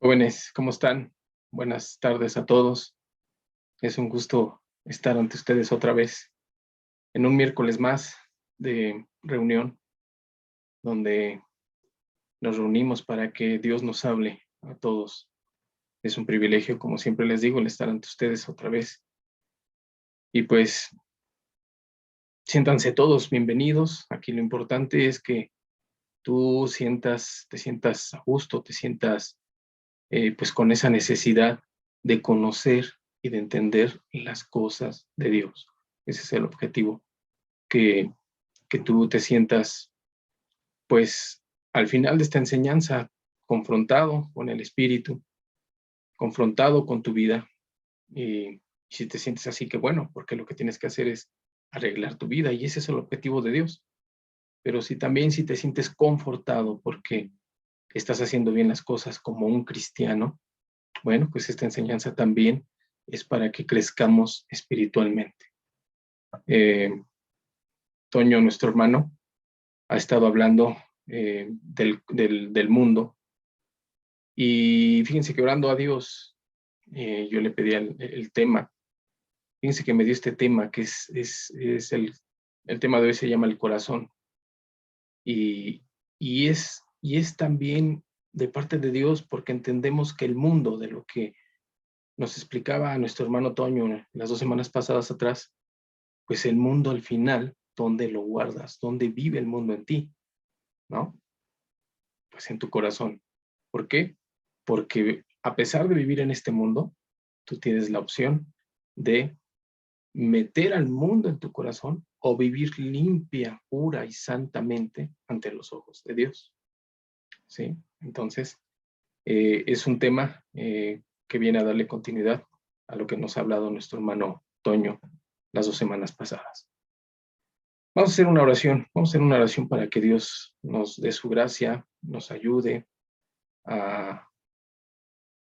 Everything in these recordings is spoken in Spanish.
Jóvenes, ¿cómo están? Buenas tardes a todos. Es un gusto estar ante ustedes otra vez en un miércoles más de reunión, donde nos reunimos para que Dios nos hable a todos. Es un privilegio, como siempre les digo, el estar ante ustedes otra vez. Y pues, siéntanse todos bienvenidos. Aquí lo importante es que tú te sientas a gusto, te sientas pues con esa necesidad de conocer y de entender las cosas de Dios. Ese es el objetivo, que, que tú te sientas pues al final de esta enseñanza confrontado con el Espíritu, confrontado con tu vida. Y si te sientes así, que bueno, porque lo que tienes que hacer es arreglar tu vida y ese es el objetivo de Dios. Pero si te sientes confortado porque estás haciendo bien las cosas como un cristiano, bueno, pues esta enseñanza también es para que crezcamos espiritualmente. Toño, nuestro hermano, ha estado hablando del mundo y fíjense que orando a Dios, yo le pedí el tema. Fíjense que me dio este tema que es el tema de hoy se llama el corazón y, y es también de parte de Dios porque entendemos que el mundo de lo que nos explicaba a nuestro hermano Toño las 2 semanas pasadas atrás, pues el mundo al final, ¿dónde lo guardas? ¿Dónde vive el mundo en ti? ¿No? Pues en tu corazón. ¿Por qué? Porque a pesar de vivir en este mundo, tú tienes la opción de meter al mundo en tu corazón o vivir limpia, pura y santamente ante los ojos de Dios. ¿Sí? Entonces, es un tema que viene a darle continuidad a lo que nos ha hablado nuestro hermano Toño las 2 semanas pasadas. Vamos a hacer una oración, vamos a hacer una oración para que Dios nos dé su gracia, nos ayude a,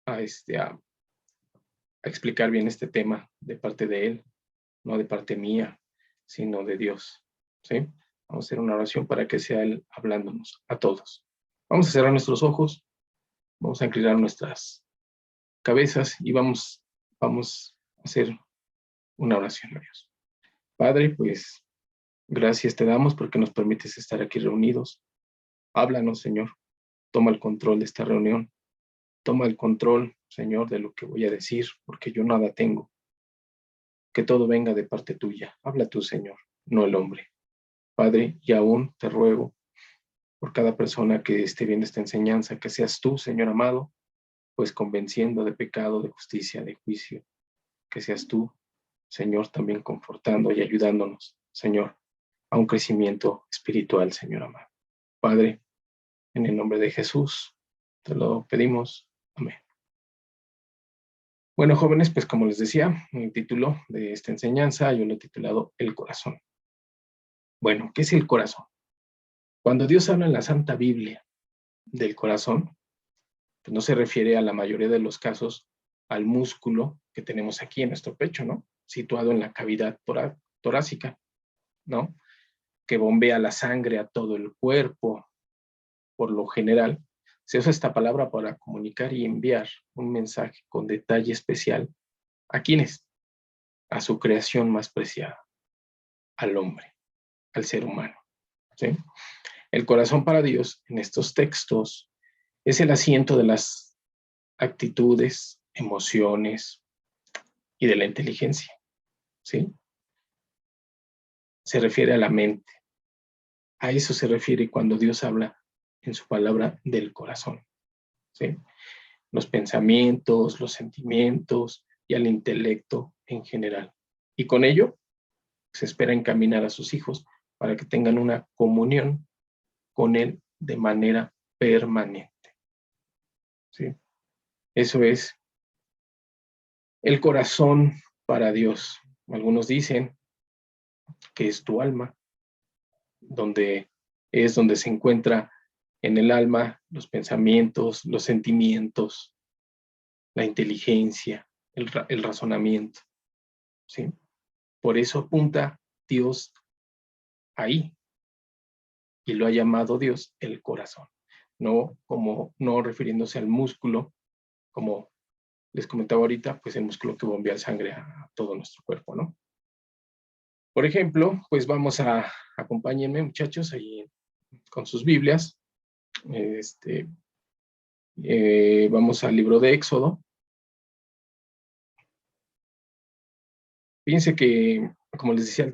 a explicar bien este tema de parte de Él, no de parte mía, sino de Dios. ¿Sí? Vamos a hacer una oración para que sea Él hablándonos a todos. Vamos a cerrar nuestros ojos, vamos a inclinar nuestras cabezas y vamos a hacer una oración a Dios. Padre, pues gracias te damos porque nos permites estar aquí reunidos. Háblanos, Señor. Toma el control de esta reunión. Toma el control, Señor, de lo que voy a decir, porque yo nada tengo. Que todo venga de parte tuya. Habla tú, Señor, no el hombre. Padre, y aún te ruego por cada persona que esté viendo esta enseñanza, que seas tú, Señor amado, pues convenciendo de pecado, de justicia, de juicio. Que seas tú, Señor, también confortando y ayudándonos, Señor, a un crecimiento espiritual, Señor amado. Padre, en el nombre de Jesús, te lo pedimos. Amén. Bueno, jóvenes, pues como les decía, el título de esta enseñanza yo lo he titulado El corazón. Bueno, ¿qué es el corazón? Cuando Dios habla en la Santa Biblia del corazón, pues no se refiere a la mayoría de los casos al músculo que tenemos aquí en nuestro pecho, ¿no? Situado en la cavidad torácica, ¿no? Que bombea la sangre a todo el cuerpo. Por lo general, se usa esta palabra para comunicar y enviar un mensaje con detalle especial. ¿A quiénes? A su creación más preciada, al hombre, al ser humano. ¿Sí? El corazón para Dios en estos textos es el asiento de las actitudes, emociones y de la inteligencia. ¿Sí? Se refiere a la mente. A eso se refiere cuando Dios habla en su palabra del corazón. ¿Sí? Los pensamientos, los sentimientos y al intelecto en general. Y con ello se espera encaminar a sus hijos para que tengan una comunión con Él de manera permanente. ¿Sí? Eso es el corazón para Dios. Algunos dicen que es tu alma, donde es donde se encuentra en el alma los pensamientos, los sentimientos, la inteligencia, el razonamiento. ¿Sí? Por eso apunta Dios ahí y lo ha llamado Dios el corazón, no refiriéndose al músculo como les comentaba ahorita, pues el músculo que bombea sangre a todo nuestro cuerpo, ¿no? Por ejemplo, pues acompáñenme muchachos ahí con sus Biblias. Vamos al libro de Éxodo. Fíjense que, como les decía el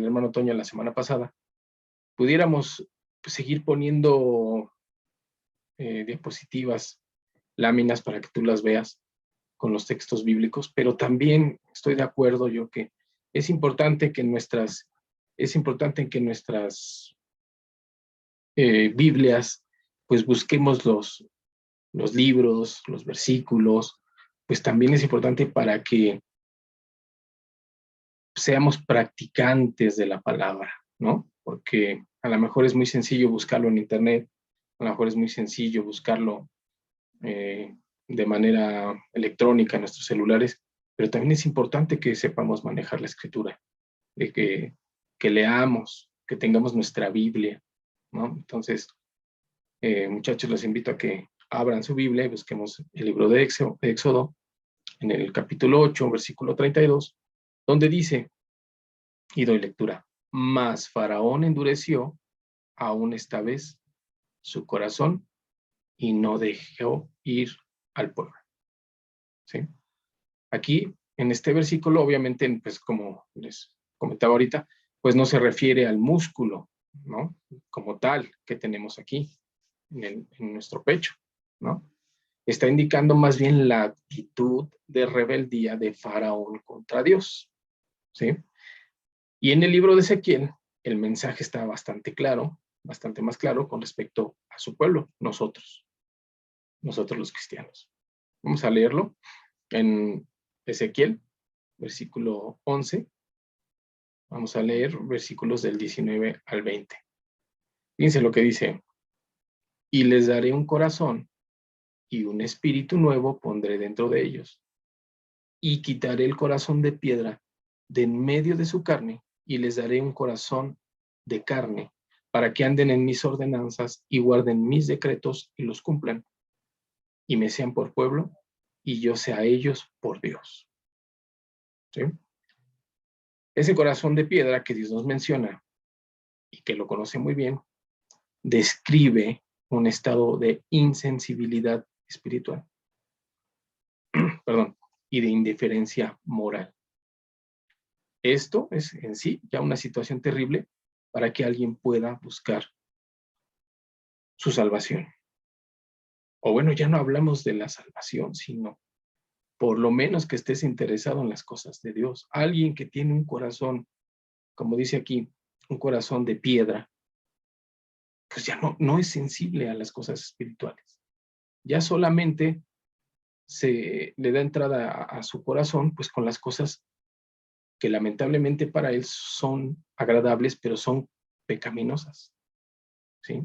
hermano Toño la semana pasada, pudiéramos seguir poniendo diapositivas, láminas para que tú las veas con los textos bíblicos, pero también estoy de acuerdo yo que es importante que nuestras Biblias, pues busquemos los libros, los versículos, pues también es importante para que seamos practicantes de la palabra, ¿no? Porque a lo mejor es muy sencillo buscarlo en internet, a lo mejor es muy sencillo buscarlo de manera electrónica en nuestros celulares, pero también es importante que sepamos manejar la escritura, de que leamos, que tengamos nuestra Biblia, ¿no? Entonces, muchachos, les invito a que abran su Biblia y busquemos el libro de Éxodo en el capítulo 8, versículo 32, donde dice, y doy lectura, mas Faraón endureció aún esta vez su corazón y no dejó ir al pueblo. ¿Sí? Aquí, en este versículo, obviamente, pues como les comentaba ahorita, pues no se refiere al músculo, ¿no? Como tal que tenemos aquí en nuestro pecho, ¿no? Está indicando más bien la actitud de rebeldía de Faraón contra Dios, ¿sí? Y en el libro de Ezequiel, el mensaje está bastante claro, bastante más claro con respecto a su pueblo, nosotros los cristianos. Vamos a leerlo en Ezequiel, versículo 11. Vamos a leer versículos del 19 al 20. Fíjense lo que dice. Y les daré un corazón y un espíritu nuevo pondré dentro de ellos. Y quitaré el corazón de piedra de en medio de su carne y les daré un corazón de carne para que anden en mis ordenanzas y guarden mis decretos y los cumplan. Y me sean por pueblo y yo sea a ellos por Dios. ¿Sí? Ese corazón de piedra que Dios nos menciona y que lo conoce muy bien, describe un estado de insensibilidad espiritual, perdón, y de indiferencia moral. Esto es en sí ya una situación terrible para que alguien pueda buscar su salvación. O bueno, ya no hablamos de la salvación, sino por lo menos que estés interesado en las cosas de Dios. Alguien que tiene un corazón, como dice aquí, un corazón de piedra, pues ya no es sensible a las cosas espirituales. Ya solamente se le da entrada a su corazón, pues con las cosas que lamentablemente para él son agradables, pero son pecaminosas, ¿sí?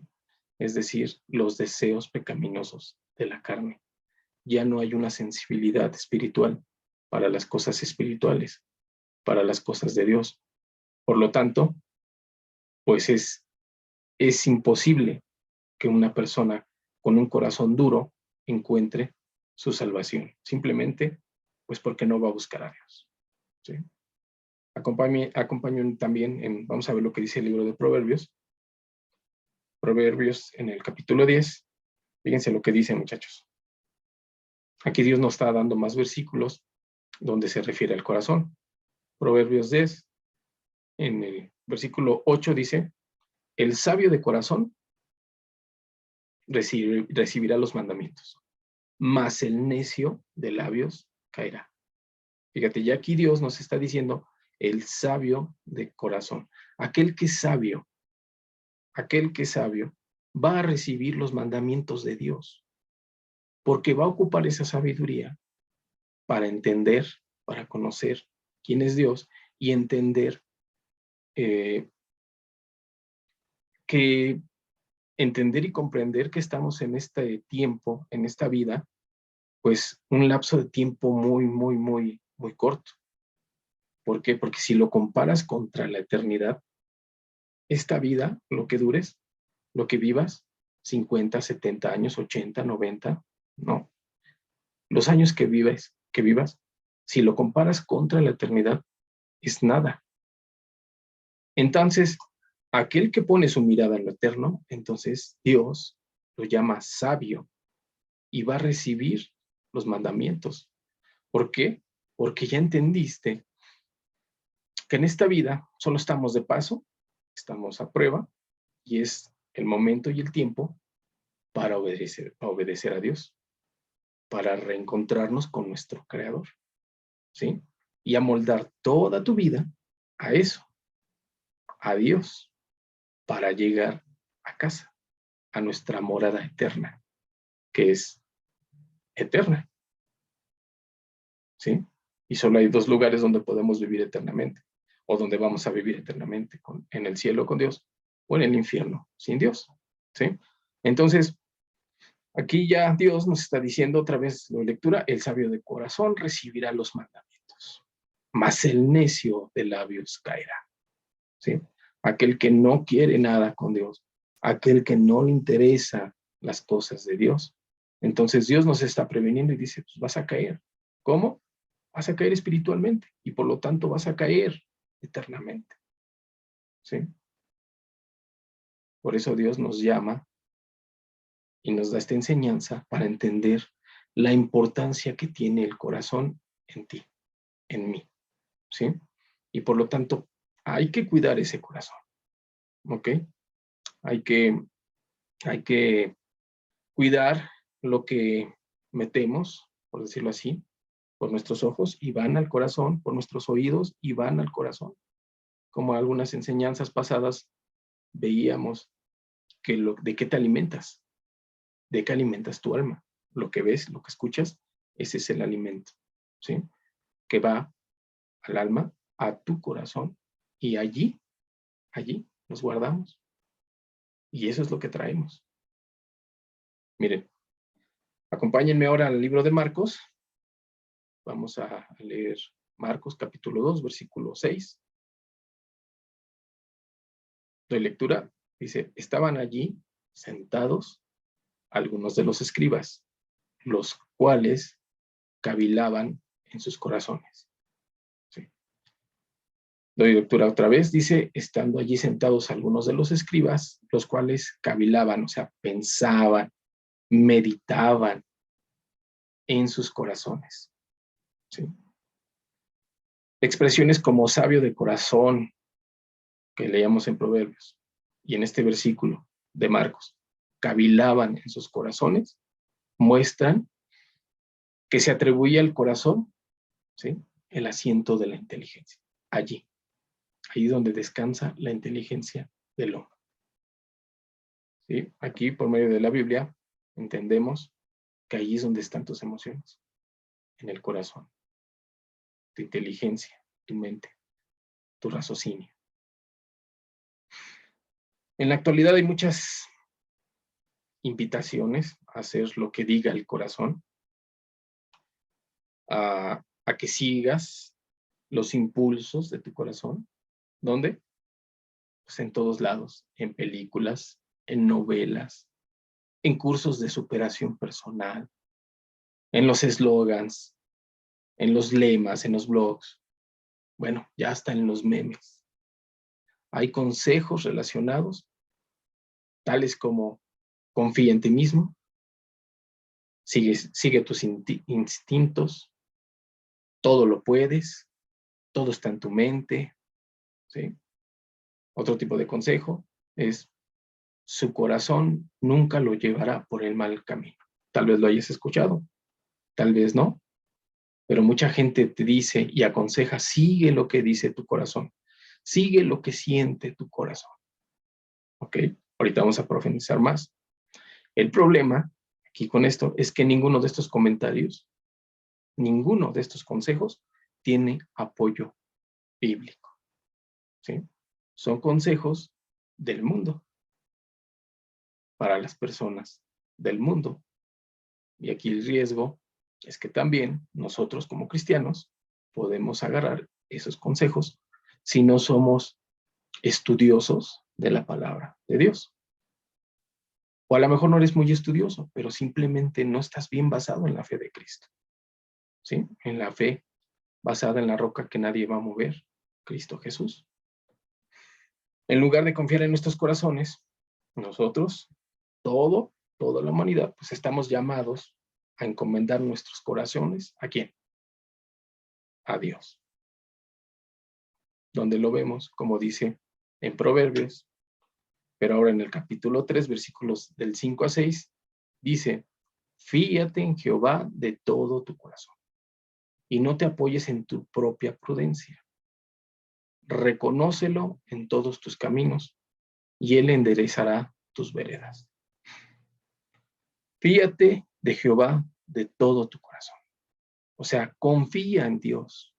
Es decir, los deseos pecaminosos de la carne. Ya no hay una sensibilidad espiritual para las cosas espirituales, para las cosas de Dios. Por lo tanto, pues es imposible que una persona con un corazón duro encuentre su salvación, simplemente pues porque no va a buscar a Dios. ¿Sí? Acompáñenme también, vamos a ver lo que dice el libro de Proverbios. Proverbios en el capítulo 10. Fíjense lo que dice, muchachos. Aquí Dios nos está dando más versículos donde se refiere al corazón. Proverbios 10, en el versículo 8 dice, el sabio de corazón recibirá los mandamientos, mas el necio de labios caerá. Fíjate, ya aquí Dios nos está diciendo el sabio de corazón. Aquel que es sabio va a recibir los mandamientos de Dios, porque va a ocupar esa sabiduría para entender, para conocer quién es Dios y entender y comprender que estamos en este tiempo, en esta vida, pues un lapso de tiempo muy, muy, muy, muy corto. ¿Por qué? Porque si lo comparas contra la eternidad, esta vida, lo que dures, lo que vivas, 50, 70 años, 80, 90, no. Los años que vivas, si lo comparas contra la eternidad, es nada. Entonces, aquel que pone su mirada en lo eterno, entonces Dios lo llama sabio y va a recibir los mandamientos. ¿Por qué? Porque ya entendiste que en esta vida solo estamos de paso, estamos a prueba, y es el momento y el tiempo para obedecer a Dios, para reencontrarnos con nuestro Creador, ¿sí? Y amoldar toda tu vida a eso, a Dios, para llegar a casa, a nuestra morada eterna, que es eterna, ¿sí? Y solo hay dos lugares donde podemos vivir eternamente, o donde vamos a vivir eternamente, en el cielo con Dios, o en el infierno sin Dios, ¿sí? Entonces, aquí ya Dios nos está diciendo otra vez la lectura: el sabio de corazón recibirá los mandamientos, mas el necio de labios caerá, ¿sí? Aquel que no quiere nada con Dios, aquel que no le interesa las cosas de Dios. Entonces Dios nos está preveniendo y dice, pues vas a caer. ¿Cómo? Vas a caer espiritualmente y por lo tanto vas a caer eternamente, ¿sí? Por eso Dios nos llama y nos da esta enseñanza para entender la importancia que tiene el corazón en ti, en mí, ¿sí? Y por lo tanto, hay que cuidar ese corazón, ¿ok? Hay que cuidar lo que metemos, por decirlo así, por nuestros ojos y van al corazón, por nuestros oídos y van al corazón. Como algunas enseñanzas pasadas veíamos de qué te alimentas, de qué alimentas tu alma. Lo que ves, lo que escuchas, ese es el alimento, ¿sí? Que va al alma, a tu corazón, y allí nos guardamos. Y eso es lo que traemos. Miren, acompáñenme ahora al libro de Marcos. Vamos a leer Marcos capítulo 2, versículo 6. Doy lectura. Dice, estaban allí sentados algunos de los escribas, los cuales cavilaban en sus corazones. Sí. Doy lectura otra vez. Dice, estando allí sentados algunos de los escribas, los cuales cavilaban, o sea, pensaban, meditaban en sus corazones. ¿Sí? Expresiones como sabio de corazón, que leíamos en Proverbios, y en este versículo de Marcos, cavilaban en sus corazones, muestran que se atribuye al corazón, ¿sí?, el asiento de la inteligencia. Allí donde descansa la inteligencia del hombre. ¿Sí? Aquí, por medio de la Biblia, entendemos que allí es donde están tus emociones, en el corazón, tu inteligencia, tu mente, tu raciocinio. En la actualidad hay muchas invitaciones a hacer lo que diga el corazón, a que sigas los impulsos de tu corazón. ¿Dónde? Pues en todos lados, en películas, en novelas, en cursos de superación personal, en los eslogans, en los lemas, en los blogs, bueno, ya hasta en los memes. Hay consejos relacionados, tales como confía en ti mismo, sigue tus instintos, todo lo puedes, todo está en tu mente, ¿sí? Otro tipo de consejo es, su corazón nunca lo llevará por el mal camino. Tal vez lo hayas escuchado, tal vez no, pero mucha gente te dice y aconseja, sigue lo que dice tu corazón, sigue lo que siente tu corazón. ¿Ok? Ahorita vamos a profundizar más. El problema aquí con esto es que ninguno de estos comentarios, ninguno de estos consejos tiene apoyo bíblico, ¿sí? Son consejos del mundo, para las personas del mundo. Y aquí el riesgo es que también nosotros como cristianos podemos agarrar esos consejos si no somos estudiosos de la palabra de Dios. O a lo mejor no eres muy estudioso, pero simplemente no estás bien basado en la fe de Cristo, ¿sí? En la fe basada en la roca que nadie va a mover, Cristo Jesús. En lugar de confiar en nuestros corazones, nosotros, toda la humanidad, pues estamos llamados a encomendar nuestros corazones. ¿A quién? A Dios. Donde lo vemos, como dice en Proverbios, pero ahora en el capítulo 3, versículos del 5 a 6, dice, fíate en Jehová de todo tu corazón y no te apoyes en tu propia prudencia. Reconócelo en todos tus caminos y él enderezará tus veredas. Fíate de Jehová de todo tu corazón. O sea, confía en Dios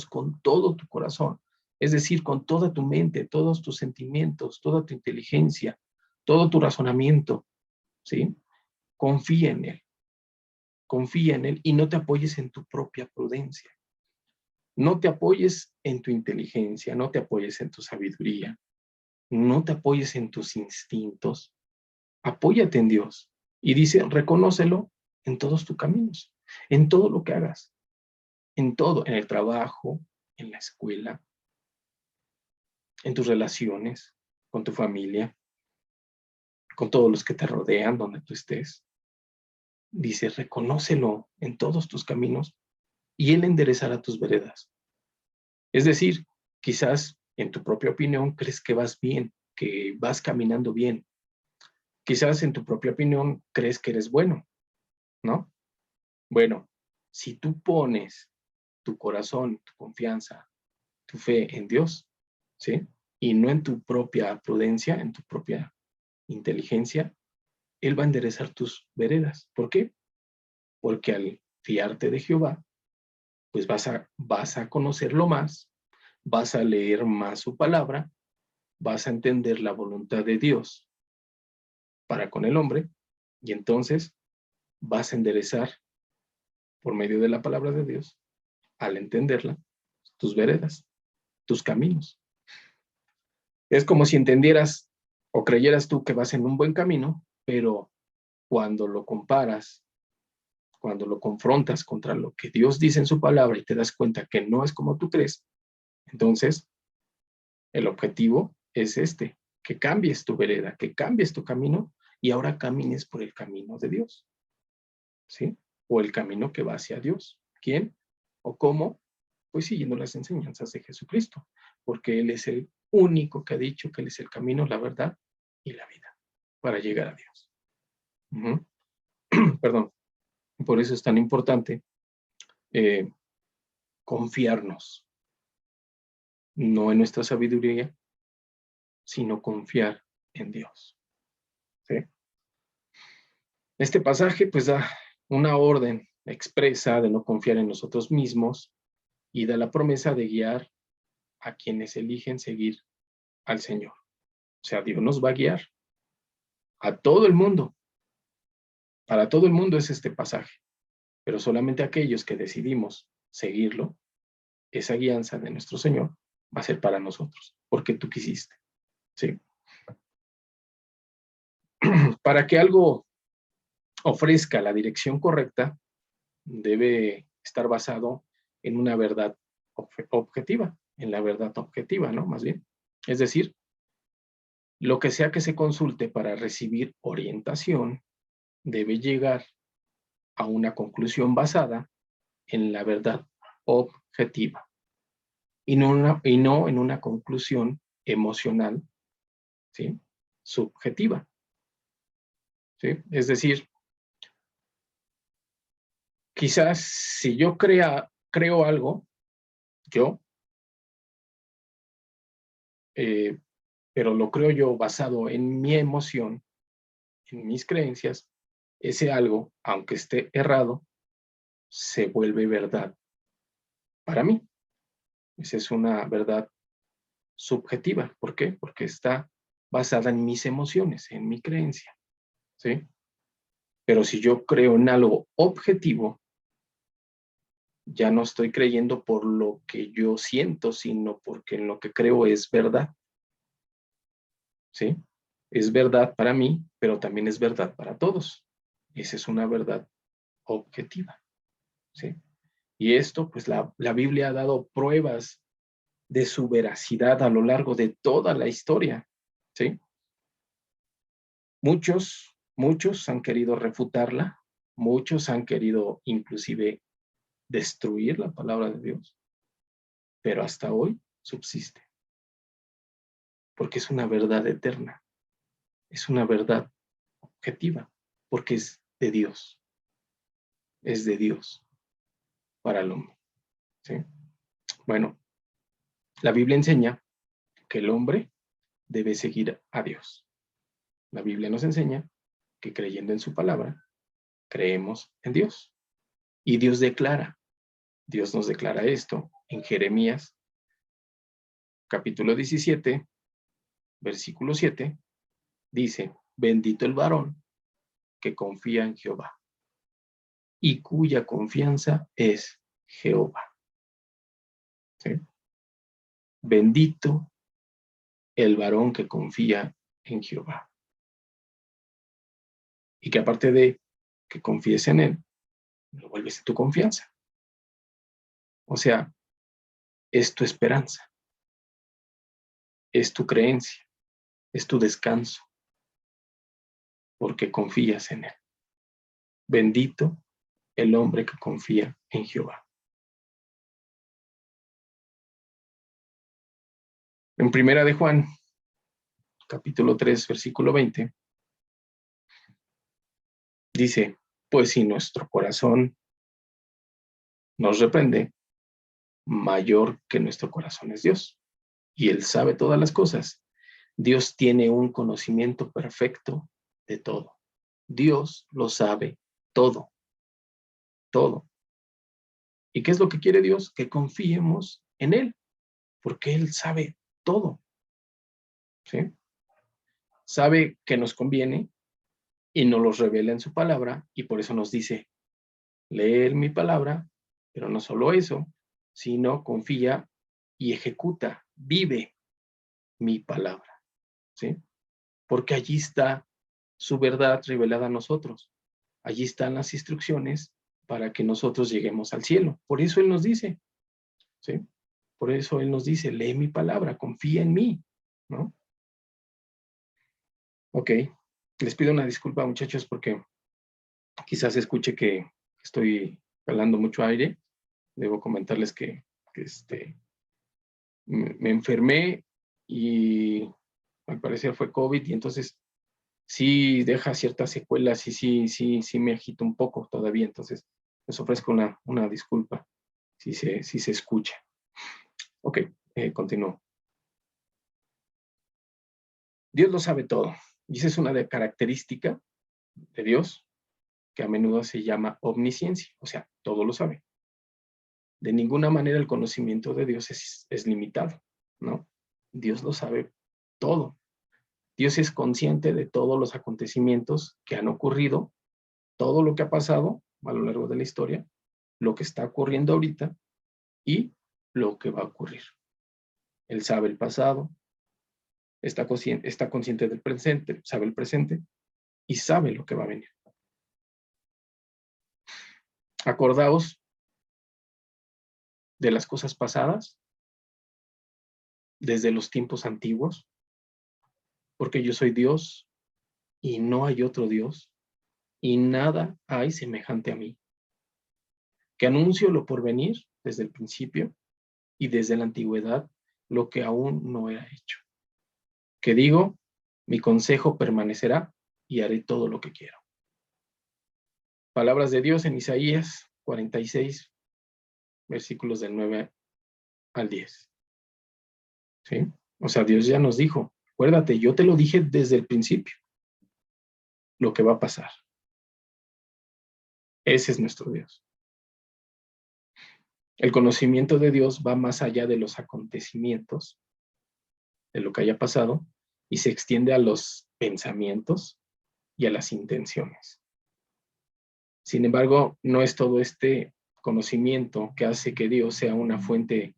con todo tu corazón. Es decir, con toda tu mente, todos tus sentimientos, toda tu inteligencia, todo tu razonamiento, ¿sí? Confía en Él y no te apoyes en tu propia prudencia. No te apoyes en tu inteligencia, no te apoyes en tu sabiduría, no te apoyes en tus instintos, apóyate en Dios. Y dice, reconócelo en todos tus caminos, en todo lo que hagas, en todo, en el trabajo, en la escuela, en tus relaciones, con tu familia, con todos los que te rodean, donde tú estés. Dice, reconócelo en todos tus caminos y Él enderezará tus veredas. Es decir, quizás en tu propia opinión crees que vas bien, que vas caminando bien. Quizás en tu propia opinión crees que eres bueno, ¿no? Bueno, si tú pones tu corazón, tu confianza, tu fe en Dios, ¿sí? Y no en tu propia prudencia, en tu propia inteligencia, Él va a enderezar tus veredas. ¿Por qué? Porque al fiarte de Jehová, pues vas a conocerlo más, vas a leer más su palabra, vas a entender la voluntad de Dios para con el hombre, y entonces vas a enderezar por medio de la palabra de Dios, al entenderla, tus veredas, tus caminos. Es como si entendieras o creyeras tú que vas en un buen camino, pero cuando lo comparas, cuando lo confrontas contra lo que Dios dice en su palabra y te das cuenta que no es como tú crees, entonces el objetivo es este, que cambies tu vereda, que cambies tu camino y ahora camines por el camino de Dios, ¿sí? O el camino que va hacia Dios. ¿Quién? ¿O cómo? Pues siguiendo las enseñanzas de Jesucristo, porque Él es el único que ha dicho que Él es el camino, la verdad y la vida para llegar a Dios. Perdón. Por eso es tan importante eh, confiarnos, no en nuestra sabiduría, sino confiar en Dios. ¿Sí? Este pasaje pues da una orden expresa de no confiar en nosotros mismos y da la promesa de guiar a quienes eligen seguir al Señor. O sea, Dios nos va a guiar a todo el mundo. Para todo el mundo es este pasaje, pero solamente aquellos que decidimos seguirlo, esa guianza de nuestro Señor va a ser para nosotros, porque tú quisiste. ¿Sí? Para que algo ofrezca la dirección correcta, debe estar basado en una verdad objetiva, en la verdad objetiva, ¿no? Más bien. Es decir, lo que sea que se consulte para recibir orientación debe llegar a una conclusión basada en la verdad objetiva y no en una conclusión emocional, ¿sí? Subjetiva, ¿sí? Es decir, quizás si yo creo algo, yo, eh, pero lo creo yo basado en mi emoción, en mis creencias, ese algo, aunque esté errado, se vuelve verdad para mí. Esa es una verdad subjetiva. ¿Por qué? Porque está basada en mis emociones, en mi creencia, ¿sí? Pero si yo creo en algo objetivo, ya no estoy creyendo por lo que yo siento, sino porque en lo que creo es verdad, ¿sí? es verdad para mí, pero también es verdad para todos. Esa es una verdad objetiva, ¿sí? Y esto, pues la Biblia ha dado pruebas de su veracidad a lo largo de toda la historia, ¿sí? Muchos han querido refutarla, muchos han querido inclusive destruir la palabra de Dios, pero hasta hoy subsiste, porque es una verdad eterna, es una verdad objetiva, porque es de Dios para el hombre, ¿sí? Bueno, la Biblia enseña que el hombre debe seguir a Dios. La Biblia nos enseña que creyendo en su palabra, creemos en Dios. Y Dios nos declara esto en Jeremías, capítulo 17, versículo 7, dice, bendito el varón que confía en Jehová y cuya confianza es Jehová. ¿Sí? Bendito el varón que confía en Jehová. Y que aparte de que confíes en él, lo vuelves tu confianza. O sea, es tu esperanza, es tu creencia, es tu descanso, porque confías en él. Bendito el hombre que confía en Jehová. En Primera de Juan, capítulo 3, versículo 20, dice, pues si nuestro corazón nos reprende, mayor que nuestro corazón es Dios. Y Él sabe todas las cosas. Dios tiene un conocimiento perfecto de todo. Dios lo sabe todo, todo. ¿Y qué es lo que quiere Dios? Que confiemos en Él, porque Él sabe todo, ¿sí? Sabe que nos conviene y nos los revela en su palabra, y por eso nos dice, leer mi palabra, pero no solo eso, sino confía y ejecuta, vive mi palabra, ¿sí? Porque allí está su verdad revelada a nosotros. Allí están las instrucciones para que nosotros lleguemos al cielo. Por eso Él nos dice, ¿sí? Por eso Él nos dice, lee mi palabra, confía en mí, ¿no? Ok, les pido una disculpa, muchachos, porque quizás escuche que estoy jalando mucho aire. Debo comentarles que me enfermé y al parecer fue COVID, y entonces sí deja ciertas secuelas y sí me agito un poco todavía. Entonces les ofrezco una disculpa si se escucha. Ok, continúo. Dios lo sabe todo, y esa es una característica de Dios que a menudo se llama omnisciencia, o sea, todo lo sabe. De ninguna manera el conocimiento de Dios es limitado, ¿no? Dios lo sabe todo. Dios es consciente de todos los acontecimientos que han ocurrido, todo lo que ha pasado a lo largo de la historia, lo que está ocurriendo ahorita y lo que va a ocurrir. Él sabe el pasado, está consciente del presente, sabe el presente y sabe lo que va a venir. Acordaos de las cosas pasadas desde los tiempos antiguos, porque yo soy Dios y no hay otro Dios, y nada hay semejante a mí, que anuncio lo por venir desde el principio y desde la antigüedad lo que aún no era hecho. Que digo, mi consejo permanecerá y haré todo lo que quiero. Palabras de Dios en Isaías 46, versículos del 9 al 10. ¿Sí? O sea, Dios ya nos dijo, acuérdate, yo te lo dije desde el principio, lo que va a pasar. Ese es nuestro Dios. El conocimiento de Dios va más allá de los acontecimientos, de lo que haya pasado, y se extiende a los pensamientos y a las intenciones. Sin embargo, no es todo este conocimiento que hace que Dios sea una fuente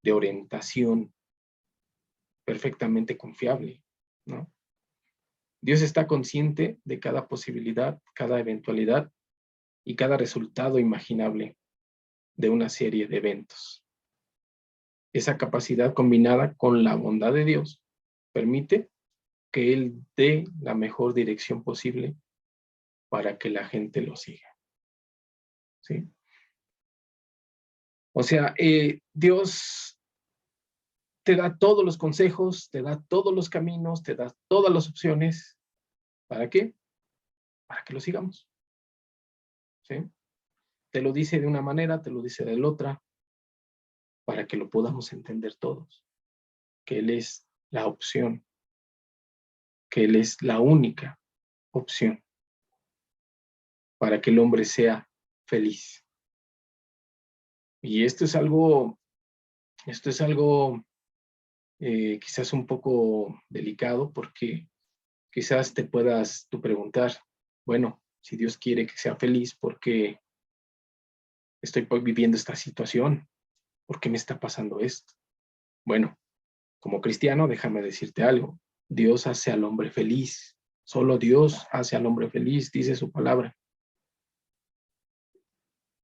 de orientación perfectamente confiable, ¿no? Dios está consciente de cada posibilidad, cada eventualidad y cada resultado imaginable de una serie de eventos. Esa capacidad combinada con la bondad de Dios permite que Él dé la mejor dirección posible para que la gente lo siga. ¿Sí? O sea, Dios te da todos los consejos, te da todos los caminos, te da todas las opciones. ¿Para qué? Para que lo sigamos. ¿Sí? Te lo dice de una manera, te lo dice de la otra, para que lo podamos entender todos. Que Él es la opción, que Él es la única opción para que el hombre sea feliz. Y esto es algo quizás un poco delicado, porque quizás te puedas tú preguntar, bueno, si Dios quiere que sea feliz, ¿por qué estoy viviendo esta situación? ¿Por qué me está pasando esto? Bueno, como cristiano, déjame decirte algo. Dios hace al hombre feliz. Solo Dios hace al hombre feliz, dice su palabra.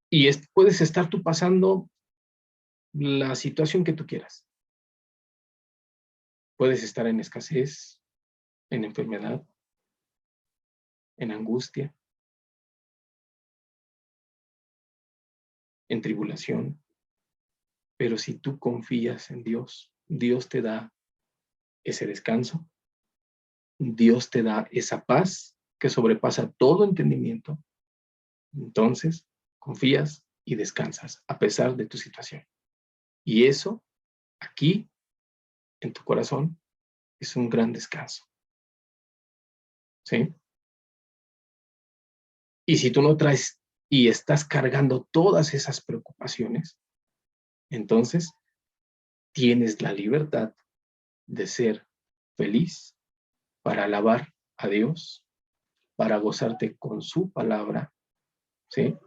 Y puedes estar tú pasando la situación que tú quieras. Puedes estar en escasez, en enfermedad, en angustia, en tribulación. Pero si tú confías en Dios, Dios te da ese descanso, Dios te da esa paz que sobrepasa todo entendimiento. Entonces, confías y descansas a pesar de tu situación. Y eso, aquí, en tu corazón, es un gran descanso. ¿Sí? Y si tú no traes y estás cargando todas esas preocupaciones, entonces tienes la libertad de ser feliz para alabar a Dios, para gozarte con su palabra, ¿sí?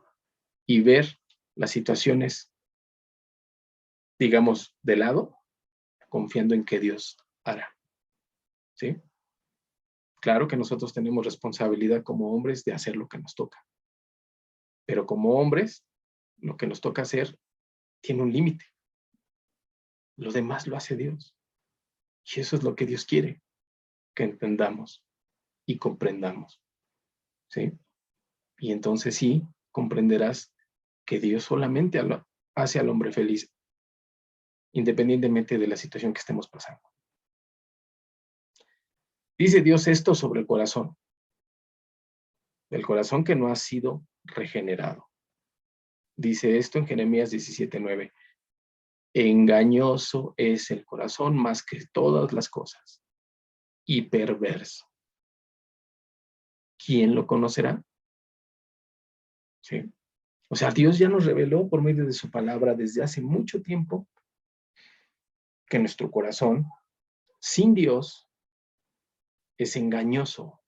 Y ver las situaciones, digamos, de lado, confiando en que Dios hará, ¿sí? Claro que nosotros tenemos responsabilidad como hombres de hacer lo que nos toca, pero como hombres, lo que nos toca hacer tiene un límite. Lo demás lo hace Dios. Y eso es lo que Dios quiere que entendamos y comprendamos, ¿sí? Y entonces sí, comprenderás que Dios solamente hace al hombre feliz, independientemente de la situación que estemos pasando. Dice Dios esto sobre el corazón que no ha sido regenerado. Dice esto en Jeremías 17:9. Engañoso es el corazón más que todas las cosas, y perverso. ¿Quién lo conocerá? ¿Sí? O sea, Dios ya nos reveló por medio de su palabra desde hace mucho tiempo que nuestro corazón, sin Dios, es engañoso,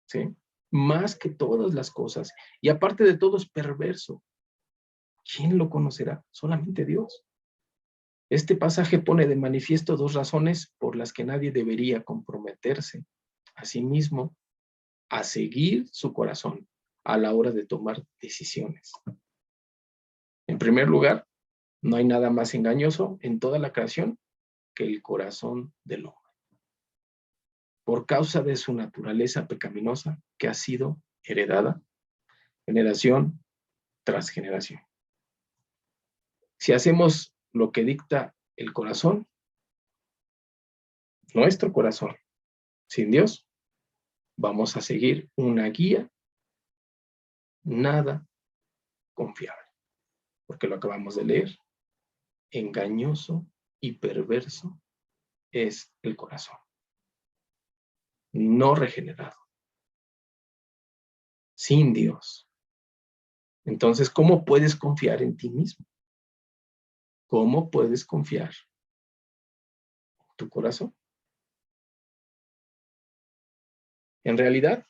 ¿sí? Más que todas las cosas. Y aparte de todo, es perverso. ¿Quién lo conocerá? Solamente Dios. Este pasaje pone de manifiesto dos razones por las que nadie debería comprometerse a sí mismo a seguir su corazón a la hora de tomar decisiones. En primer lugar, no hay nada más engañoso en toda la creación que el corazón del hombre, por causa de su naturaleza pecaminosa que ha sido heredada generación tras generación. Si hacemos lo que dicta el corazón, nuestro corazón, sin Dios, vamos a seguir una guía nada confiable, porque lo acabamos de leer, engañoso y perverso es el corazón, no regenerado, sin Dios. Entonces, ¿cómo puedes confiar en ti mismo? ¿Cómo puedes confiar en tu corazón? En realidad,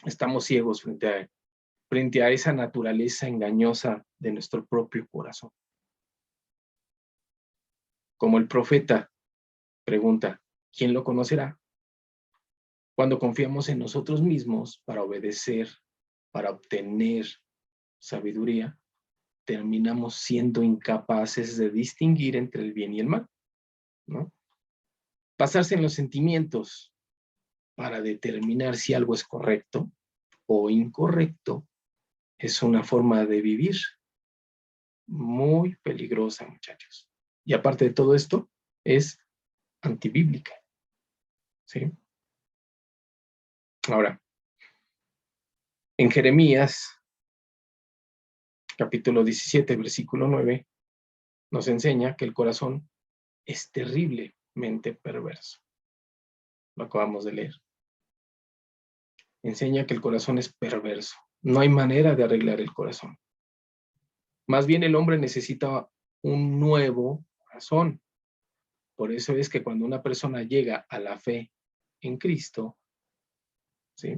estamos ciegos frente a esa naturaleza engañosa de nuestro propio corazón. Como el profeta pregunta, ¿quién lo conocerá? Cuando confiamos en nosotros mismos para obedecer, para obtener sabiduría, terminamos siendo incapaces de distinguir entre el bien y el mal, ¿no? Basarse en los sentimientos para determinar si algo es correcto o incorrecto es una forma de vivir muy peligrosa, muchachos. Y aparte de todo esto, es antibíblica, ¿sí? Ahora, en Jeremías, capítulo 17, versículo 9, nos enseña que el corazón es terriblemente perverso. Lo acabamos de leer. Enseña que el corazón es perverso. No hay manera de arreglar el corazón. Más bien el hombre necesita un nuevo corazón. Por eso es que cuando una persona llega a la fe en Cristo, ¿sí?,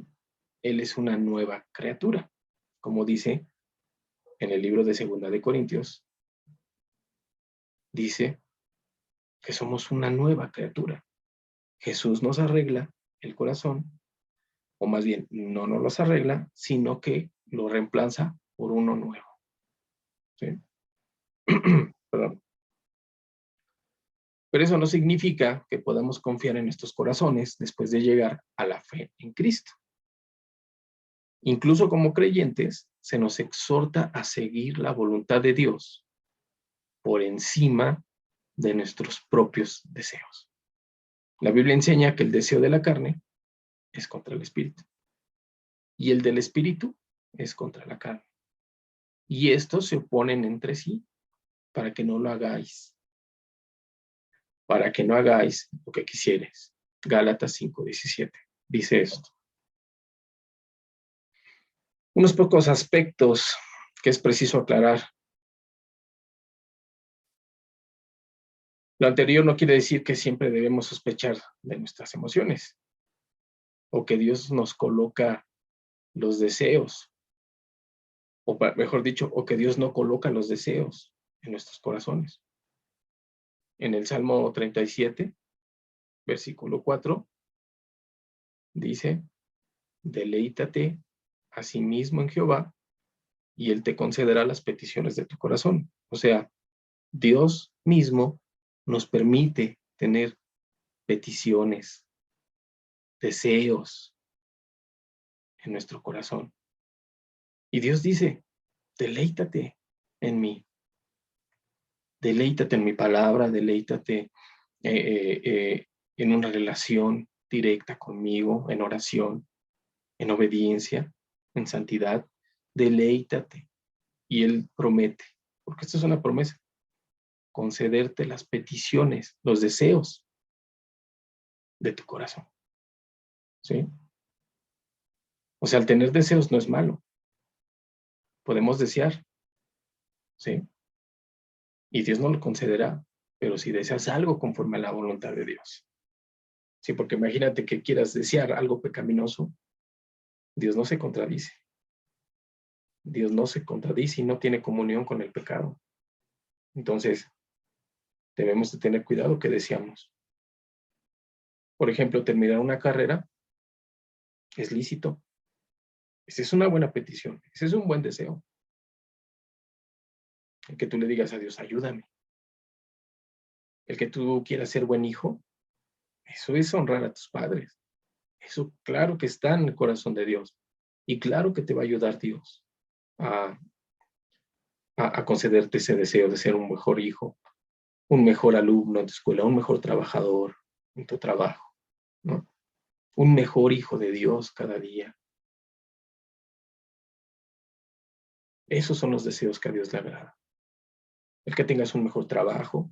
él es una nueva criatura. Como dice en el libro de 2 de Corintios, dice que somos una nueva criatura. Jesús nos arregla el corazón, o más bien no nos los arregla, sino que lo reemplaza por uno nuevo, ¿sí? Perdón. Pero eso no significa que podamos confiar en nuestros corazones después de llegar a la fe en Cristo. Incluso como creyentes, se nos exhorta a seguir la voluntad de Dios por encima de nuestros propios deseos. La Biblia enseña que el deseo de la carne es contra el espíritu y el del espíritu es contra la carne. Y estos se oponen entre sí para que no lo hagáis. Para que no hagáis lo que quisieres. Gálatas 5:17 dice esto. Unos pocos aspectos que es preciso aclarar. Lo anterior no quiere decir que siempre debemos sospechar de nuestras emociones o que Dios nos coloca los deseos, o mejor dicho, o que Dios no coloca los deseos en nuestros corazones. En el Salmo 37, versículo 4, dice, deleítate a sí mismo en Jehová y Él te concederá las peticiones de tu corazón. O sea, Dios mismo nos permite tener peticiones, deseos en nuestro corazón. Y Dios dice, deleítate en mí, deleítate en mi palabra, deleítate en una relación directa conmigo, en oración, en obediencia, en santidad, deleítate. Y Él promete, porque esto es una promesa, concederte las peticiones, los deseos de tu corazón, ¿sí? O sea, el tener deseos no es malo. Podemos desear, ¿sí? Y Dios no lo concederá, pero si deseas algo conforme a la voluntad de Dios. Sí, porque imagínate que quieras desear algo pecaminoso, Dios no se contradice. Dios no se contradice y no tiene comunión con el pecado. Entonces, debemos de tener cuidado que deseamos. Por ejemplo, terminar una carrera es lícito. Esa es una buena petición, ese es un buen deseo. El que tú le digas a Dios, ayúdame. El que tú quieras ser buen hijo, eso es honrar a tus padres. Eso claro que está en el corazón de Dios. Y claro que te va a ayudar Dios a concederte ese deseo de ser un mejor hijo, un mejor alumno en tu escuela, un mejor trabajador en tu trabajo, ¿no? Un mejor hijo de Dios cada día. Esos son los deseos que a Dios le agrada. El que tengas un mejor trabajo,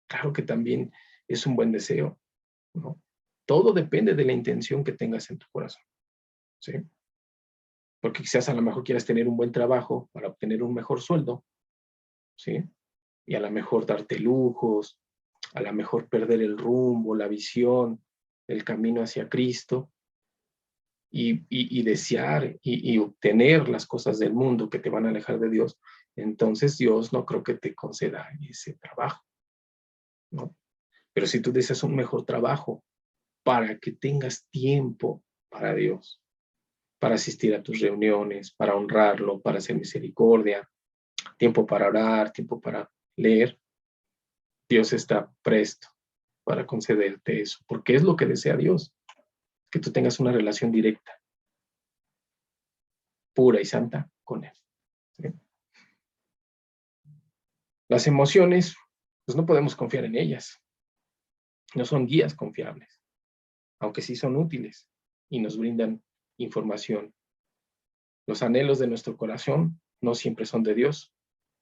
claro que también es un buen deseo, ¿no? Todo depende de la intención que tengas en tu corazón, ¿sí? Porque quizás a lo mejor quieras tener un buen trabajo para obtener un mejor sueldo, ¿sí? Y a lo mejor darte lujos, a lo mejor perder el rumbo, la visión, el camino hacia Cristo, y desear y obtener las cosas del mundo que te van a alejar de Dios, entonces Dios no creo que te conceda ese trabajo, ¿no? Pero si tú deseas un mejor trabajo para que tengas tiempo para Dios, para asistir a tus reuniones, para honrarlo, para hacer misericordia, tiempo para orar, tiempo para leer. Dios está presto para concederte eso, porque es lo que desea Dios, que tú tengas una relación directa, pura y santa con Él. ¿Sí? Las emociones, pues no podemos confiar en ellas, no son guías confiables, aunque sí son útiles y nos brindan información. Los anhelos de nuestro corazón no siempre son de Dios,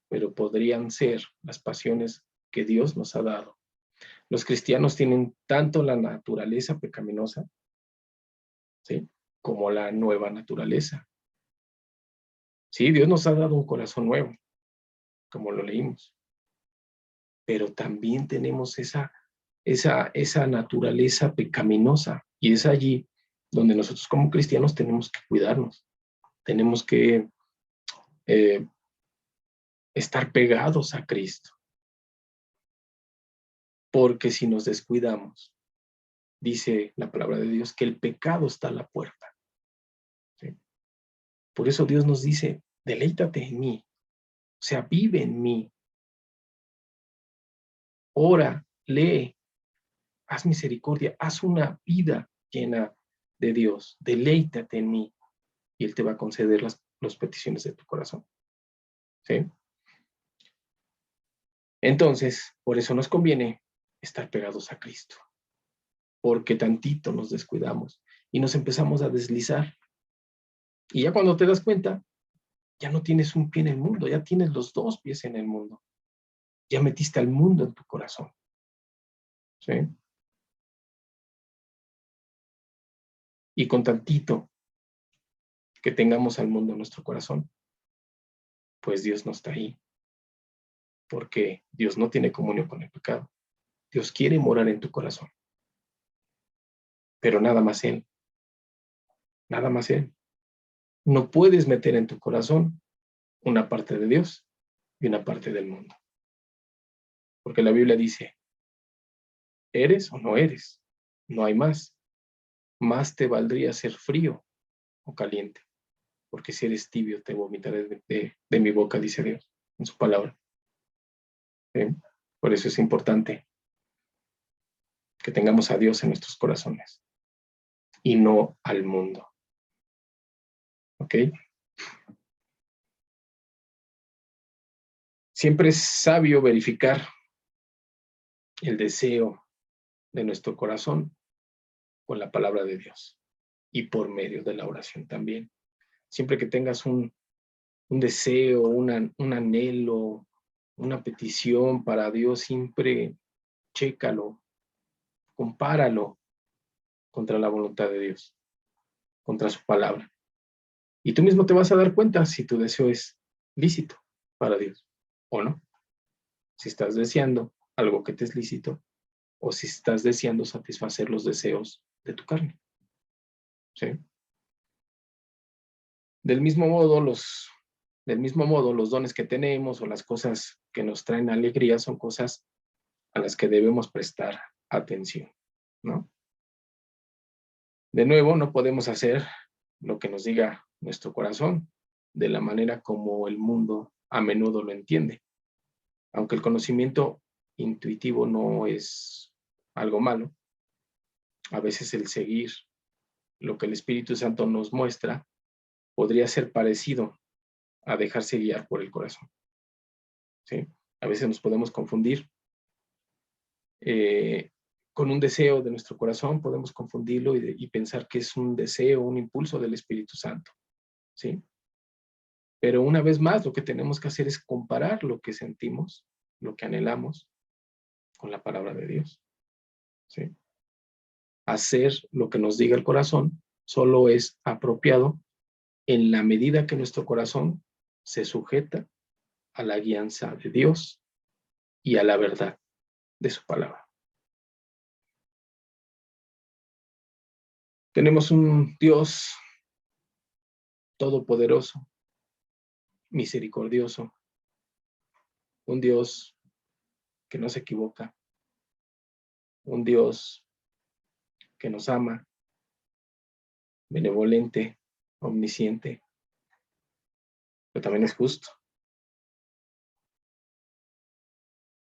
pero podrían ser las pasiones que Dios nos ha dado. Los cristianos tienen tanto la naturaleza pecaminosa, ¿sí?, como la nueva naturaleza. Sí, Dios nos ha dado un corazón nuevo, como lo leímos, pero también tenemos esa naturaleza pecaminosa, y es allí donde nosotros como cristianos tenemos que cuidarnos, tenemos que eh, estar pegados a Cristo, porque si nos descuidamos, dice la palabra de Dios que el pecado está a la puerta. ¿Sí? Por eso Dios nos dice, deleítate en mí, o sea, vive en mí, ora, lee, haz misericordia, haz una vida llena de Dios, deleítate en mí, y Él te va a conceder las peticiones de tu corazón. ¿Sí? Entonces, por eso nos conviene estar pegados a Cristo, porque tantito nos descuidamos y nos empezamos a deslizar. Y ya cuando te das cuenta, ya no tienes un pie en el mundo, ya tienes los dos pies en el mundo. Ya metiste al mundo en tu corazón. ¿Sí? Y con tantito que tengamos al mundo en nuestro corazón, pues Dios no está ahí, porque Dios no tiene comunión con el pecado. Dios quiere morar en tu corazón, pero nada más Él, nada más Él. No puedes meter en tu corazón una parte de Dios y una parte del mundo, porque la Biblia dice, ¿eres o no eres? No hay más. Más te valdría ser frío o caliente, porque si eres tibio te vomitaré de mi boca, dice Dios en su palabra. ¿Sí? Por eso es importante que tengamos a Dios en nuestros corazones y no al mundo. ¿Ok? Siempre es sabio verificar el deseo de nuestro corazón con la palabra de Dios y por medio de la oración también. Siempre que tengas un deseo, un anhelo, una petición para Dios, siempre chécalo, compáralo contra la voluntad de Dios, contra su palabra. Y tú mismo te vas a dar cuenta si tu deseo es lícito para Dios o no. Si estás deseando algo que te es lícito o si estás deseando satisfacer los deseos de tu carne. ¿Sí? Del mismo modo, los dones que tenemos o las cosas que nos traen alegría son cosas a las que debemos prestar atención, ¿no? De nuevo, no podemos hacer lo que nos diga nuestro corazón de la manera como el mundo a menudo lo entiende. Aunque el conocimiento intuitivo no es algo malo, a veces el seguir lo que el Espíritu Santo nos muestra podría ser parecido a dejarse guiar por el corazón. ¿Sí? A veces nos podemos confundir con un deseo de nuestro corazón, podemos confundirlo y pensar que es un deseo, un impulso del Espíritu Santo. ¿Sí? Pero una vez más, lo que tenemos que hacer es comparar lo que sentimos, lo que anhelamos, con la palabra de Dios. ¿Sí? Hacer lo que nos diga el corazón solo es apropiado en la medida que nuestro corazón se sujeta a la guianza de Dios y a la verdad de su palabra. Tenemos un Dios todopoderoso, misericordioso, un Dios que no se equivoca, un Dios que nos ama, benevolente, omnisciente, pero también es justo,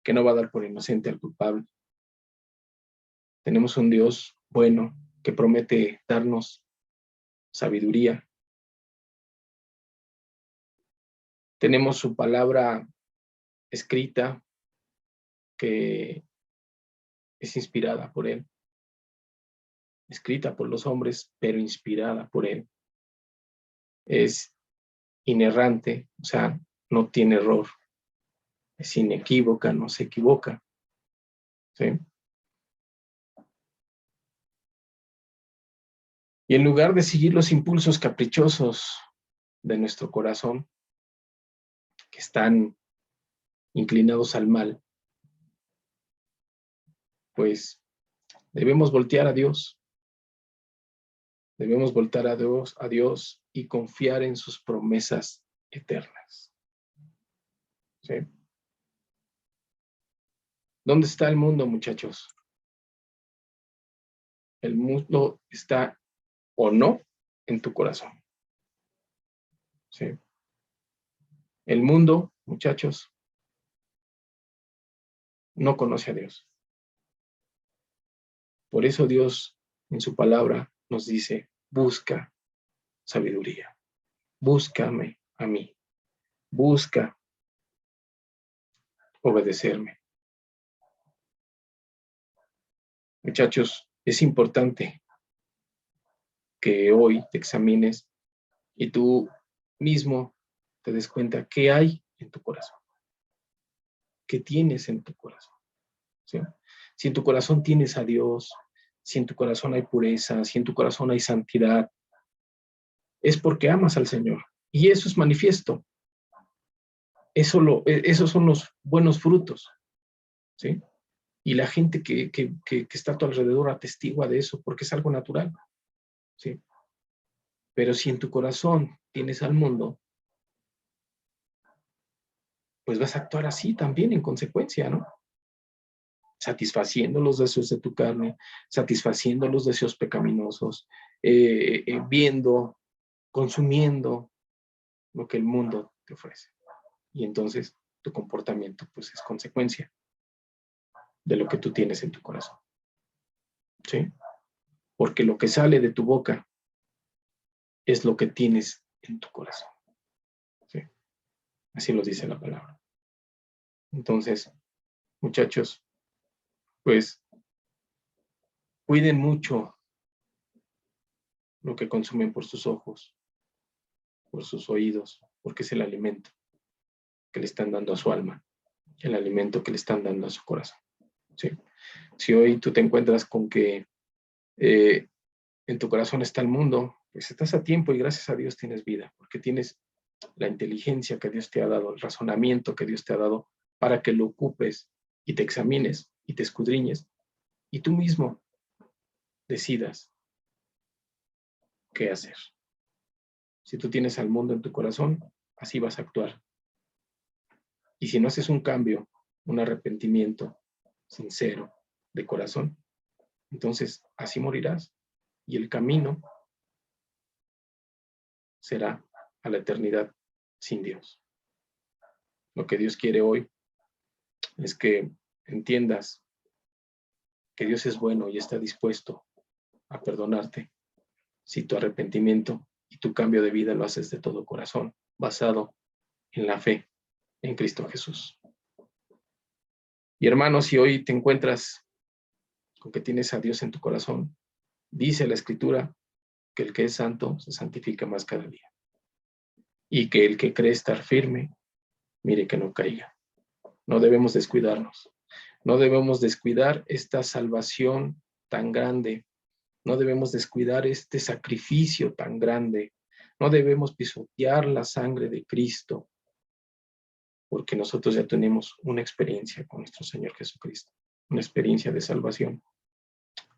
que no va a dar por inocente al culpable. Tenemos un Dios bueno que promete darnos sabiduría. Tenemos su palabra escrita que es inspirada por Él, escrita por los hombres, pero inspirada por Él. Es inerrante, o sea, no tiene error, es inequívoca, no se equivoca, ¿sí? Y en lugar de seguir los impulsos caprichosos de nuestro corazón, que están inclinados al mal, pues debemos voltear a Dios. Debemos voltar a Dios y confiar en sus promesas eternas. ¿Sí? ¿Dónde está el mundo, muchachos? El mundo está o no en tu corazón. ¿Sí? El mundo, muchachos, no conoce a Dios. Por eso Dios en su palabra nos dice, busca sabiduría, búscame a mí, busca obedecerme. Muchachos, es importante que hoy te examines y tú mismo te des cuenta qué hay en tu corazón, qué tienes en tu corazón. ¿Sí? Si en tu corazón tienes a Dios, si en tu corazón hay pureza, si en tu corazón hay santidad, es porque amas al Señor. Y eso es manifiesto. Esos son los buenos frutos. ¿Sí? Y la gente que está a tu alrededor atestigua de eso porque es algo natural. ¿Sí? Pero si en tu corazón tienes al mundo, pues vas a actuar así también en consecuencia, ¿no? Satisfaciendo los deseos de tu carne, satisfaciendo los deseos pecaminosos, viendo, consumiendo lo que el mundo te ofrece. Y entonces tu comportamiento pues es consecuencia de lo que tú tienes en tu corazón. ¿Sí? Porque lo que sale de tu boca es lo que tienes en tu corazón. ¿Sí? Así lo dice la palabra. Entonces, muchachos, pues cuiden mucho lo que consumen por sus ojos, por sus oídos, porque es el alimento que le están dando a su alma, el alimento que le están dando a su corazón. ¿Sí? Si hoy tú te encuentras con que en tu corazón está el mundo, pues estás a tiempo y gracias a Dios tienes vida, porque tienes la inteligencia que Dios te ha dado, el razonamiento que Dios te ha dado para que lo ocupes y te examines y te escudriñes y tú mismo decidas qué hacer. Si tú tienes al mundo en tu corazón, así vas a actuar. Y si no haces un cambio, un arrepentimiento sincero de corazón, entonces así morirás y el camino será a la eternidad sin Dios. Lo que Dios quiere hoy es que entiendas que Dios es bueno y está dispuesto a perdonarte si tu arrepentimiento y tu cambio de vida lo haces de todo corazón, basado en la fe en Cristo Jesús. Y hermanos, si hoy te encuentras con que tienes a Dios en tu corazón, dice la Escritura que el que es santo se santifica más cada día. Y que el que cree estar firme, mire que no caiga. No debemos descuidarnos. No debemos descuidar esta salvación tan grande. No debemos descuidar este sacrificio tan grande. No debemos pisotear la sangre de Cristo, porque nosotros ya tenemos una experiencia con nuestro Señor Jesucristo, una experiencia de salvación.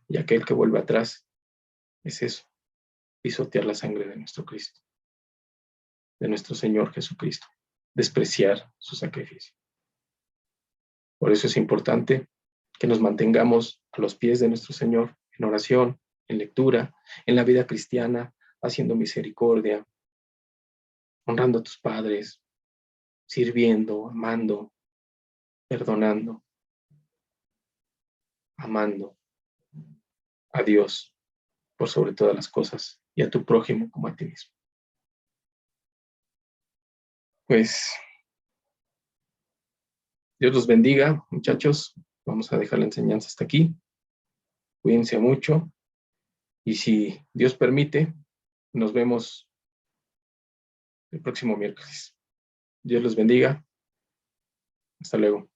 Y aquel que vuelve atrás es eso, pisotear la sangre de nuestro Cristo, de nuestro Señor Jesucristo, despreciar su sacrificio. Por eso es importante que nos mantengamos a los pies de nuestro Señor en oración, en lectura, en la vida cristiana, haciendo misericordia, honrando a tus padres, sirviendo, amando, perdonando, amando a Dios por sobre todas las cosas y a tu prójimo como a ti mismo. Pues Dios los bendiga, muchachos. Vamos a dejar la enseñanza hasta aquí. Cuídense mucho y si Dios permite, nos vemos el próximo miércoles. Dios los bendiga. Hasta luego.